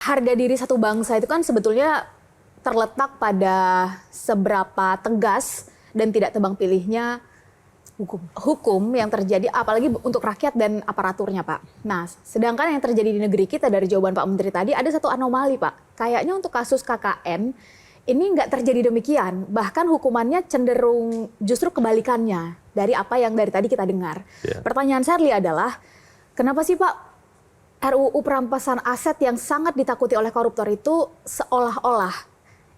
Harga diri satu bangsa itu kan sebetulnya terletak pada seberapa tegas dan tidak tebang pilihnya hukum yang terjadi, apalagi untuk rakyat dan aparaturnya, Pak. Nah, sedangkan yang terjadi di negeri kita dari jawaban Pak Menteri tadi ada satu anomali, Pak. Kayaknya untuk kasus KKN ini nggak terjadi demikian. Bahkan hukumannya cenderung justru kebalikannya dari apa yang dari tadi kita dengar. Yeah. Pertanyaan Sherly adalah, kenapa sih Pak RUU perampasan aset yang sangat ditakuti oleh koruptor itu seolah-olah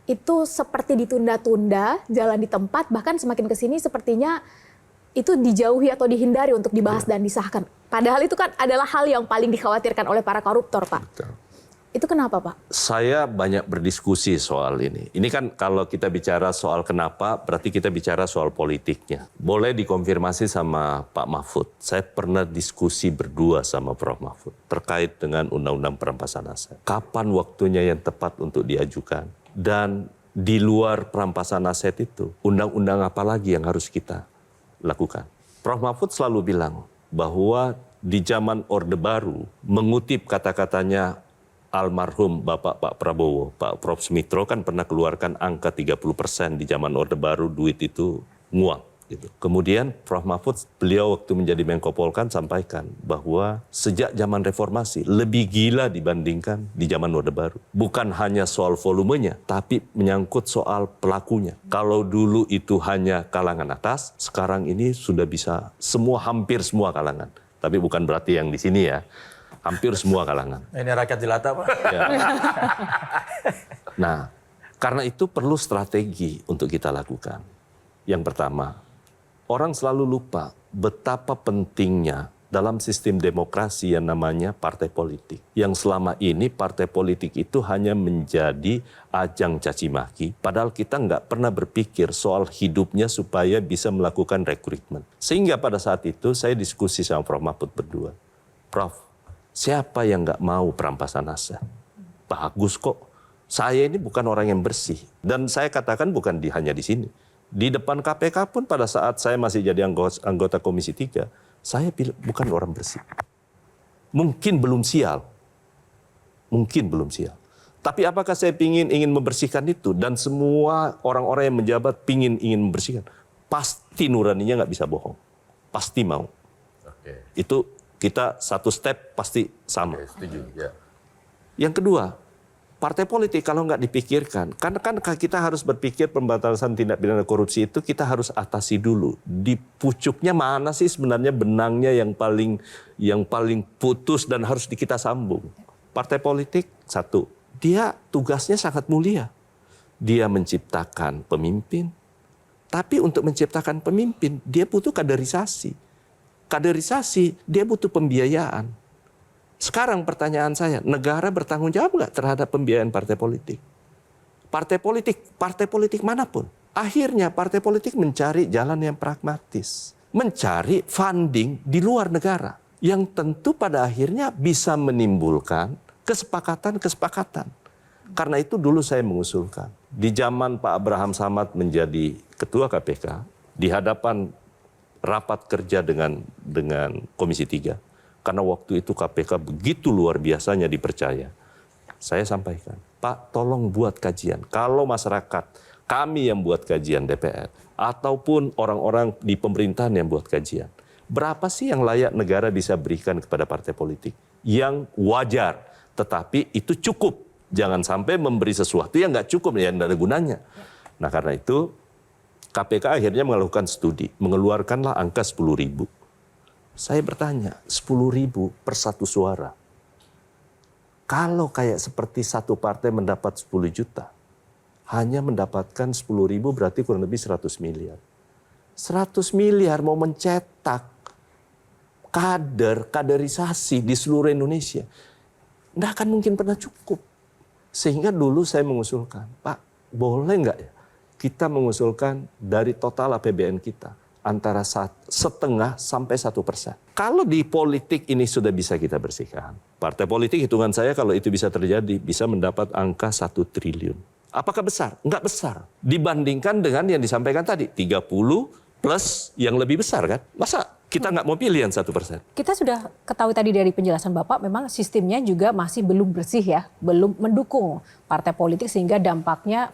itu seperti ditunda-tunda, jalan di tempat, bahkan semakin ke sini sepertinya itu dijauhi atau dihindari untuk dibahas dan disahkan. Padahal itu kan adalah hal yang paling dikhawatirkan oleh para koruptor, Pak. Betul. Itu kenapa, Pak? Saya banyak berdiskusi soal ini. Ini kan kalau kita bicara soal kenapa, berarti kita bicara soal politiknya. Boleh dikonfirmasi sama Pak Mahfud. Saya pernah diskusi berdua sama Prof. Mahfud terkait dengan Undang-Undang Perampasan Aset. Kapan waktunya yang tepat untuk diajukan? Dan di luar perampasan aset itu, undang-undang apa lagi yang harus kita lakukan? Prof. Mahfud selalu bilang bahwa di zaman Orde Baru, mengutip kata-katanya almarhum Bapak Pak Prabowo, Pak Prof. Sumitro kan pernah keluarkan angka 30% di zaman Orde Baru, duit itu nguap. Gitu. Kemudian Prof. Mahfud, beliau waktu menjadi Menko Polkan sampaikan bahwa sejak zaman reformasi lebih gila dibandingkan di zaman Orde Baru. Bukan hanya soal volumenya, tapi menyangkut soal pelakunya. Kalau dulu itu hanya kalangan atas, sekarang ini sudah bisa hampir semua kalangan. Tapi bukan berarti yang di sini ya. Hampir semua kalangan. Ini rakyat jelata, Pak. Ya. Nah, karena itu perlu strategi untuk kita lakukan. Yang pertama, orang selalu lupa betapa pentingnya dalam sistem demokrasi yang namanya partai politik. Yang selama ini partai politik itu hanya menjadi ajang caci maki, padahal kita nggak pernah berpikir soal hidupnya supaya bisa melakukan rekrutmen. Sehingga pada saat itu saya diskusi sama Prof. Mahfud berdua. Prof, siapa yang nggak mau perampasan aset? Bagus kok. Saya ini bukan orang yang bersih. Dan saya katakan bukan hanya di sini. Di depan KPK pun pada saat saya masih jadi anggota Komisi 3, saya bilang bukan orang bersih. Mungkin belum sial. Mungkin belum sial. Tapi apakah saya ingin membersihkan itu? Dan semua orang-orang yang menjabat ingin membersihkan. Pasti nuraninya nggak bisa bohong. Pasti mau. Oke. Itu kita satu step pasti sama. Oke, setuju. Ya. Yang kedua, partai politik kalau nggak dipikirkan, karena kan kita harus berpikir pembatasan tindak pidana korupsi itu kita harus atasi dulu. Di pucuknya mana sih sebenarnya benangnya yang paling putus dan harus kita sambung. Partai politik, satu, dia tugasnya sangat mulia. Dia menciptakan pemimpin, tapi untuk menciptakan pemimpin, dia butuh kaderisasi. Kaderisasi, dia butuh pembiayaan. Sekarang pertanyaan saya, negara bertanggung jawab nggak terhadap pembiayaan partai politik? Partai politik manapun. Akhirnya partai politik mencari jalan yang pragmatis. Mencari funding di luar negara. Yang tentu pada akhirnya bisa menimbulkan kesepakatan-kesepakatan. Karena itu dulu saya mengusulkan. Di zaman Pak Abraham Samad menjadi ketua KPK, di hadapan rapat kerja dengan Komisi 3. Karena waktu itu KPK begitu luar biasanya dipercaya. Saya sampaikan, Pak tolong buat kajian. Kalau masyarakat, kami yang buat kajian DPR, ataupun orang-orang di pemerintahan yang buat kajian, berapa sih yang layak negara bisa berikan kepada partai politik? Yang wajar, tetapi itu cukup. Jangan sampai memberi sesuatu yang nggak cukup, yang nggak ada gunanya. Nah karena itu, KPK akhirnya melakukan studi, mengeluarkanlah angka 10.000. Saya bertanya, 10.000 per satu suara. Kalau kayak seperti satu partai mendapat 10 juta, hanya mendapatkan 10.000 berarti kurang lebih 100 miliar. 100 miliar mau mencetak kaderisasi di seluruh Indonesia. Nggak akan mungkin pernah cukup. Sehingga dulu saya mengusulkan, Pak boleh nggak ya? Kita mengusulkan dari total APBN kita antara 0,5 sampai 1%. Kalau di politik ini sudah bisa kita bersihkan. Partai politik hitungan saya kalau itu bisa terjadi bisa mendapat angka 1 triliun. Apakah besar? Enggak besar. Dibandingkan dengan yang disampaikan tadi 30 plus yang lebih besar kan? Masa Kita nggak mau pilih yang 1%. Kita sudah ketahui tadi dari penjelasan Bapak, memang sistemnya juga masih belum bersih ya, belum mendukung partai politik sehingga dampaknya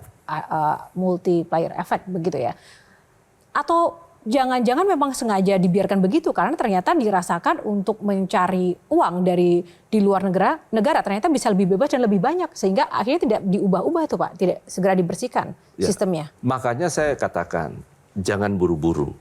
multiplier effect begitu ya. Atau jangan-jangan memang sengaja dibiarkan begitu karena ternyata dirasakan untuk mencari uang dari di luar negara ternyata bisa lebih bebas dan lebih banyak sehingga akhirnya tidak diubah-ubah tuh Pak, tidak segera dibersihkan sistemnya. Makanya saya katakan jangan buru-buru.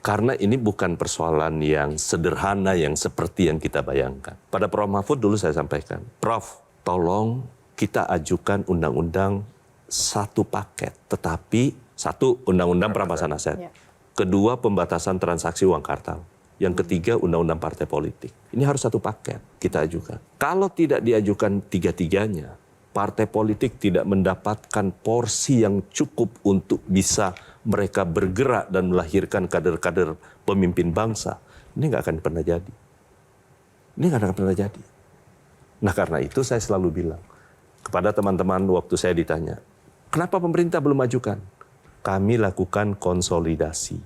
Karena ini bukan persoalan yang sederhana yang seperti yang kita bayangkan. Pada Prof. Mahfud dulu saya sampaikan, Prof, tolong kita ajukan undang-undang satu paket. Tetapi satu, undang-undang perampasan aset. Ya. Kedua, pembatasan transaksi uang kartal. Yang ketiga, undang-undang partai politik. Ini harus satu paket kita ajukan. Kalau tidak diajukan tiga-tiganya, partai politik tidak mendapatkan porsi yang cukup untuk bisa mereka bergerak dan melahirkan kader-kader pemimpin bangsa. Ini nggak akan pernah jadi. Ini nggak akan pernah jadi. Nah karena itu saya selalu bilang kepada teman-teman waktu saya ditanya, kenapa pemerintah belum ajukan? Kami lakukan konsolidasi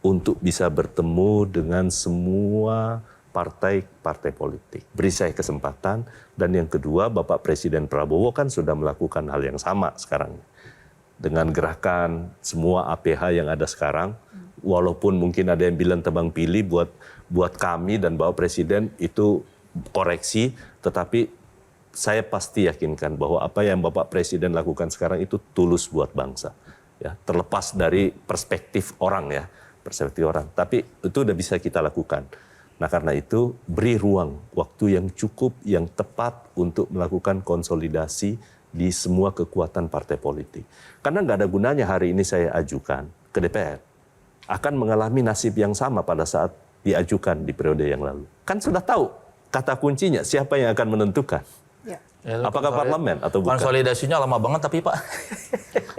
untuk bisa bertemu dengan semua partai-partai politik. Beri saya kesempatan. Dan yang kedua, Bapak Presiden Prabowo kan sudah melakukan hal yang sama sekarang. Dengan gerakan semua APH yang ada sekarang, walaupun mungkin ada yang bilang tebang pilih buat kami dan Bapak Presiden itu koreksi, tetapi saya pasti yakinkan bahwa apa yang Bapak Presiden lakukan sekarang itu tulus buat bangsa. Ya, terlepas dari perspektif orang ya, perspektif orang. Tapi itu udah bisa kita lakukan. Nah karena itu beri ruang, waktu yang cukup, yang tepat untuk melakukan konsolidasi di semua kekuatan partai politik. Karena nggak ada gunanya hari ini saya ajukan ke DPR. Akan mengalami nasib yang sama pada saat diajukan di periode yang lalu. Kan sudah tahu kata kuncinya siapa yang akan menentukan. Ya. Apakah parlemen atau bukan? Konsolidasinya lama banget tapi Pak.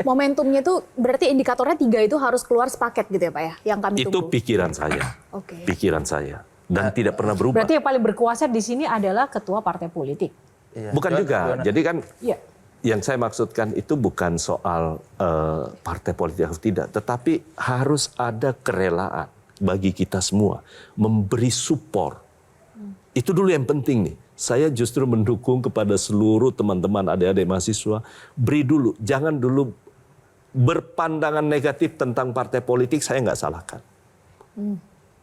Momentumnya itu berarti indikatornya 3 itu harus keluar sepaket gitu ya Pak ya, yang kami Itu tunggu. pikiran saya. Oke. Pikiran saya. Dan tidak pernah berubah. Berarti yang paling berkuasa di sini adalah ketua partai politik. Iya. Bukan juga. Jadi kan Iya. yang saya maksudkan itu bukan soal partai politik atau tidak, tetapi harus ada kerelaan bagi kita semua memberi support. Itu dulu yang penting nih. Saya justru mendukung kepada seluruh teman-teman adik-adik mahasiswa, beri dulu, jangan dulu berpandangan negatif tentang partai politik, saya nggak salahkan.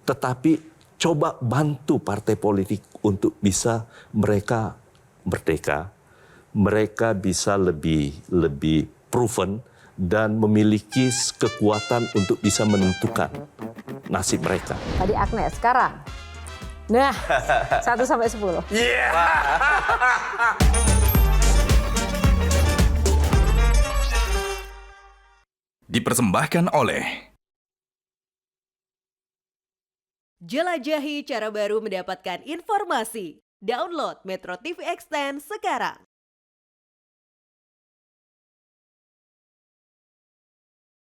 Tetapi coba bantu partai politik untuk bisa mereka merdeka, mereka bisa lebih proven dan memiliki kekuatan untuk bisa menentukan nasib mereka. Tadi Agnes, sekarang. Nah, 1 sampai 10. Dipersembahkan oleh Jelajahi cara baru mendapatkan informasi. Download Metro TV Extend sekarang.